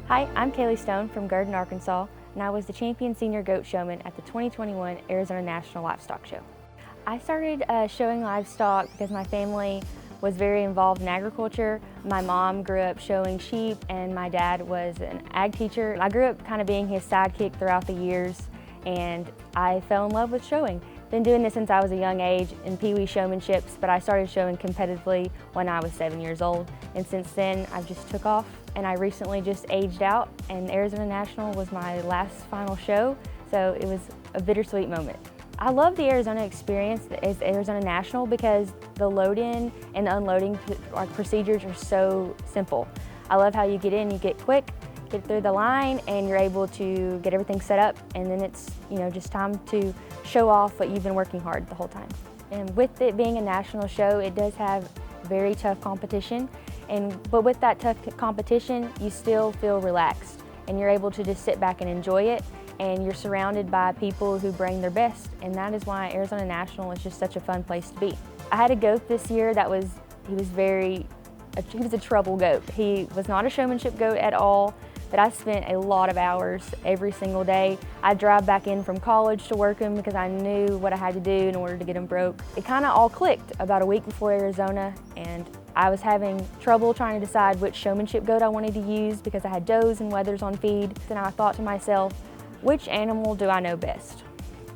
Hi, I'm Kaylie Stone from Garden, Arkansas, and I was the champion senior goat showman at the 2021 Arizona National Livestock Show. I started showing livestock because my family was very involved in agriculture. My mom grew up showing sheep and my dad was an ag teacher. I grew up kind of being his sidekick throughout the years, and I fell in love with showing. Been doing this since I was a young age in Pee-wee showmanships, but I started showing competitively when I was 7 years old. And since then, I've just took off, and I recently just aged out, and Arizona National was my last final show, so it was a bittersweet moment. I love the Arizona experience as Arizona National because the load-in and the unloading procedures are so simple. I love how you get in, you get quick, get through the line, and you're able to get everything set up, and then it's just time to show off what you've been working hard the whole time. And with it being a national show, it does have very tough competition, but with that tough competition, you still feel relaxed, and you're able to just sit back and enjoy it, and you're surrounded by people who bring their best, and that is why Arizona National is just such a fun place to be. I had a goat this year he was a trouble goat. He was not a showmanship goat at all, but I spent a lot of hours every single day. I'd drive back in from college to work him because I knew what I had to do in order to get him broke. It kind of all clicked about a week before Arizona, and I was having trouble trying to decide which showmanship goat I wanted to use because I had does and wethers on feed. And I thought to myself, which animal do I know best?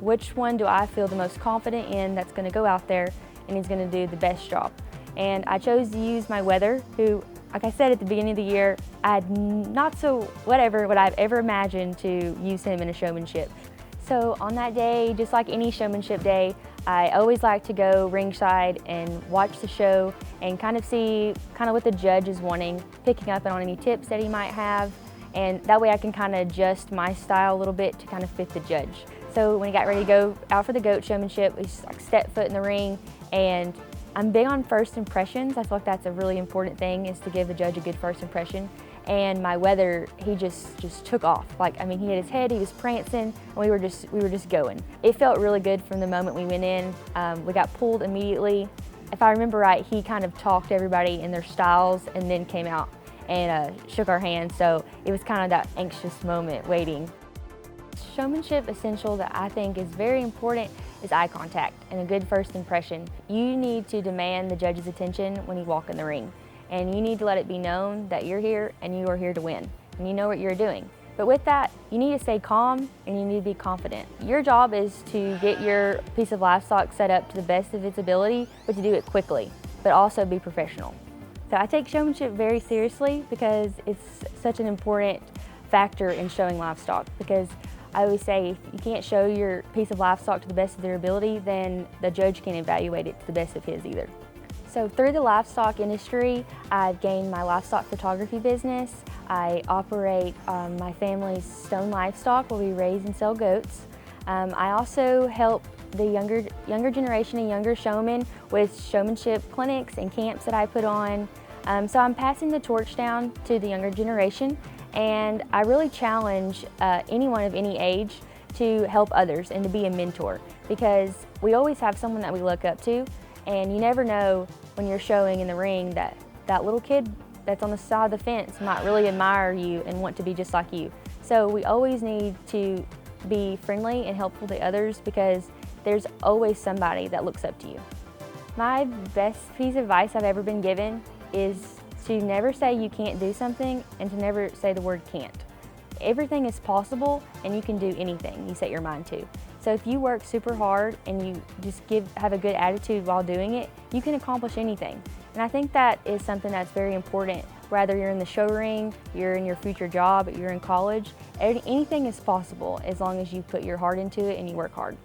Which one do I feel the most confident in that's going to go out there and is going to do the best job? And I chose to use my wether, who, like I said at the beginning of the year, I had not so would I've ever imagined to use him in a showmanship. So on that day, just like any showmanship day, I always like to go ringside and watch the show and kind of see what the judge is wanting, picking up on any tips that he might have, and that way I can kind of adjust my style a little bit to kind of fit the judge. So when he got ready to go out for the goat showmanship, we just stepped foot in the ring, and I'm big on first impressions. I feel like that's a really important thing, is to give the judge a good first impression. And my wether, he just took off. He hit his head, he was prancing, and we were just going. It felt really good from the moment we went in. We got pulled immediately. If I remember right, he kind of talked to everybody in their styles and then came out and shook our hands. So it was kind of that anxious moment waiting. Showmanship essential that I think is very important is eye contact and a good first impression. You need to demand the judge's attention when you walk in the ring, and you need to let it be known that you're here and you are here to win, and you know what you're doing. But with that, you need to stay calm and you need to be confident. Your job is to get your piece of livestock set up to the best of its ability, but to do it quickly, but also be professional. So I take showmanship very seriously because it's such an important factor in showing livestock, because I always say if you can't show your piece of livestock to the best of their ability, then the judge can't evaluate it to the best of his either. So through the livestock industry, I've gained my livestock photography business. I operate my family's Stone Livestock, where we raise and sell goats. I also help the younger generation and younger showmen with showmanship clinics and camps that I put on. So I'm passing the torch down to the younger generation, and I really challenge anyone of any age to help others and to be a mentor, because we always have someone that we look up to, and you never know when you're showing in the ring that little kid that's on the side of the fence might really admire you and want to be just like you. So we always need to be friendly and helpful to others, because there's always somebody that looks up to you. My best piece of advice I've ever been given is to never say you can't do something, and to never say the word can't. Everything is possible, and you can do anything you set your mind to. So if you work super hard and you just have a good attitude while doing it, you can accomplish anything. And I think that is something that's very important. Whether you're in the show ring, you're in your future job, you're in college, anything is possible as long as you put your heart into it and you work hard.